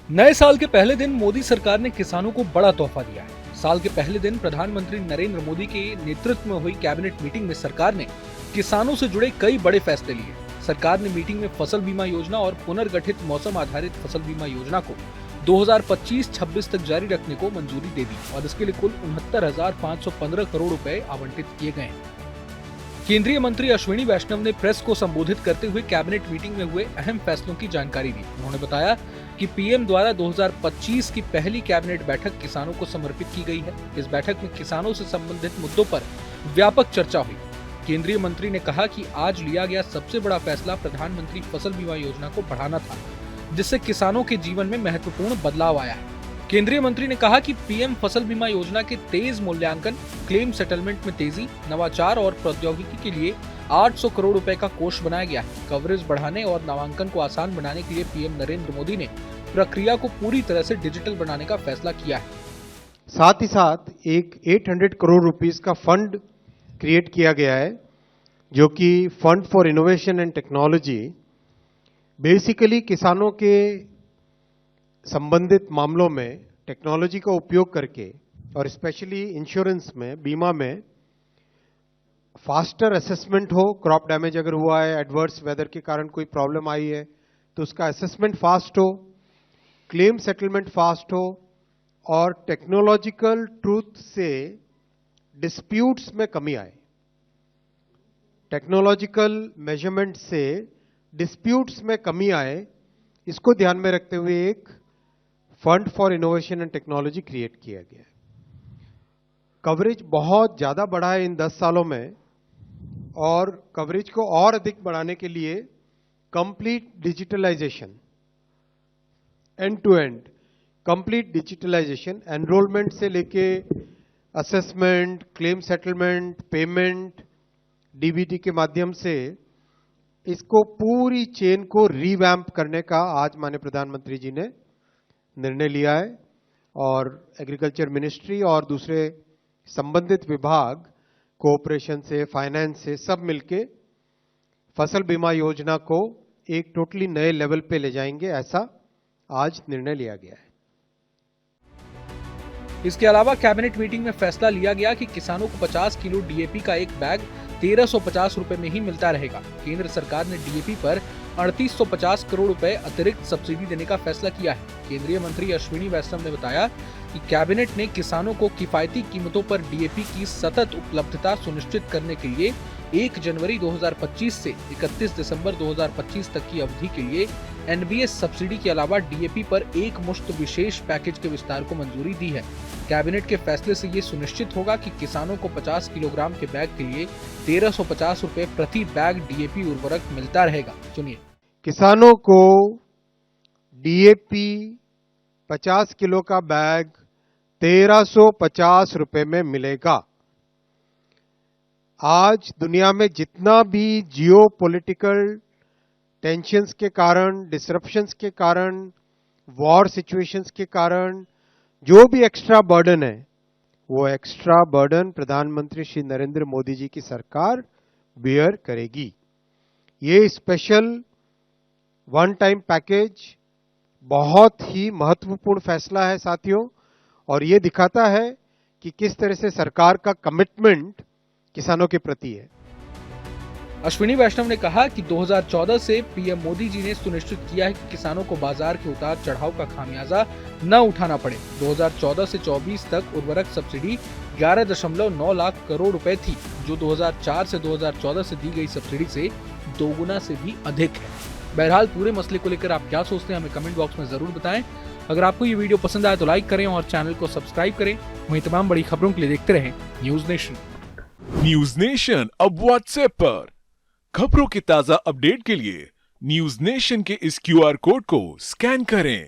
नए साल के पहले दिन मोदी सरकार ने किसानों को बड़ा तोहफा दिया है। साल के पहले दिन प्रधानमंत्री नरेंद्र मोदी के नेतृत्व में हुई कैबिनेट मीटिंग में सरकार ने किसानों से जुड़े कई बड़े फैसले लिए। सरकार ने मीटिंग में फसल बीमा योजना और पुनर्गठित मौसम आधारित फसल बीमा योजना को 2025-26 तक जारी रखने को मंजूरी दे दी और इसके लिए कुल 69,515 करोड़ रुपए आवंटित किए गए हैं। केंद्रीय मंत्री अश्विनी वैष्णव ने प्रेस को संबोधित करते हुए कैबिनेट मीटिंग में हुए अहम फैसलों की जानकारी दी। उन्होंने बताया कि पीएम द्वारा 2025 की पहली कैबिनेट बैठक किसानों को समर्पित की गई है। इस बैठक में किसानों से संबंधित मुद्दों पर व्यापक चर्चा हुई। केंद्रीय मंत्री ने कहा कि आज लिया गया सबसे बड़ा फैसला प्रधानमंत्री फसल बीमा योजना को बढ़ाना था, जिससे किसानों के जीवन में महत्वपूर्ण बदलाव आया है। केंद्रीय मंत्री ने कहा कि पीएम फसल बीमा योजना के तेज मूल्यांकन, क्लेम सेटलमेंट में तेजी, नवाचार और प्रौद्योगिकी के लिए 800 करोड़ रुपए का कोष बनाया गया है। कवरेज बढ़ाने और नामांकन को आसान बनाने के लिए पीएम नरेंद्र मोदी ने प्रक्रिया को पूरी तरह से डिजिटल बनाने का फैसला किया है। साथ ही साथ एक 800 करोड़ रुपीस का फंड क्रिएट किया गया है, जो कि fund for innovation and technology basically किसानों के संबंधित मामलों में टेक्नोलॉजी का उपयोग करके और स्पेशली इंश्योरेंस में, बीमा में फास्टर असेसमेंट हो। क्रॉप डैमेज अगर हुआ है, एडवर्स वेदर के कारण कोई प्रॉब्लम आई है तो उसका असेसमेंट फास्ट हो, क्लेम सेटलमेंट फास्ट हो और टेक्नोलॉजिकल ट्रूथ से डिस्प्यूट्स में कमी आए। टेक्नोलॉजिकल मेजरमेंट से डिस्प्यूट्स में कमी आए, इसको ध्यान में रखते हुए एक fund for innovation and technology create किया गया है। कवरेज बहुत ज्यादा बढ़ा है इन 10 सालों में और कवरेज को और अधिक बढ़ाने के लिए complete digitalisation, end to end complete digitalisation, enrolment से लेके assessment, claim settlement, payment, DBT के माध्यम से इसको पूरी चेन को रिवैम्प करने का आज माननीय प्रधानमंत्री जी ने निर्णय लिया है और एग्रीकल्चर मिनिस्ट्री और दूसरे संबंधित विभाग कोऑपरेशन से, फाइनेंस से सब मिलके फसल बीमा योजना को एक टोटली नए लेवल पे ले जाएंगे, ऐसा आज निर्णय लिया गया है। इसके अलावा कैबिनेट मीटिंग में फैसला लिया गया कि किसानों को 50 किलो डीएपी का एक बैग 1350 रुपए में ही मिलता रहेगा। केंद्र सरकार ने डीएपी पर 3850 करोड़ रुपए अतिरिक्त सब्सिडी देने का फैसला किया है। केंद्रीय मंत्री अश्विनी वैष्णव ने बताया कि कैबिनेट ने किसानों को किफायती कीमतों पर डीएपी की सतत उपलब्धता सुनिश्चित करने के लिए 1 जनवरी 2025 से 31 दिसंबर 2025 तक की अवधि के लिए एनबीएस सब्सिडी के अलावा डीएपी पर एक मुश्त विशेष पैकेज के विस्तार को मंजूरी दी है। कैबिनेट के फैसले से ये सुनिश्चित होगा कि किसानों को 50 किलोग्राम के बैग के लिए 1350 रुपए प्रति बैग डीएपी उर्वरक मिलता रहेगा। सुनिए। किसानों को डीएपी 50 किलो का बैग 1350 रुपए में मिलेगा। आज दुनिया में जितना भी जियो पॉलिटिकल टेंशंस के कारण, डिसरप्शंस के कारण, वॉर सिचुएशंस के कारण जो भी एक्स्ट्रा बर्डन है, वो एक्स्ट्रा बर्डन प्रधानमंत्री श्री नरेंद्र मोदी जी की सरकार बेयर करेगी। ये स्पेशल वन टाइम पैकेज बहुत ही महत्वपूर्ण फैसला है साथियों, और ये दिखाता है कि किस तरह से सरकार का कमिटमेंट किसानों के प्रति है। अश्विनी वैष्णव ने कहा कि 2014 से पीएम मोदी जी ने सुनिश्चित किया है कि किसानों को बाजार के उतार चढ़ाव का खामियाजा न उठाना पड़े। 2014 से 24 तक उर्वरक सब्सिडी 11.9 लाख करोड़ रुपए थी, जो 2004 से 2014 से दी गई सब्सिडी से दोगुना से भी अधिक है। बहरहाल पूरे मसले को लेकर आप क्या सोचते हैं, हमें कमेंट बॉक्स में जरूर बताएं। अगर आपको ये वीडियो पसंद आए तो लाइक करें और चैनल को सब्सक्राइब करें। वहीं तमाम बड़ी खबरों के लिए देखते रहें न्यूज नेशन। न्यूज नेशन अब व्हाट्सएप पर खबरों के ताजा अपडेट के लिए न्यूज नेशन के इस क्यूआर कोड को स्कैन करें।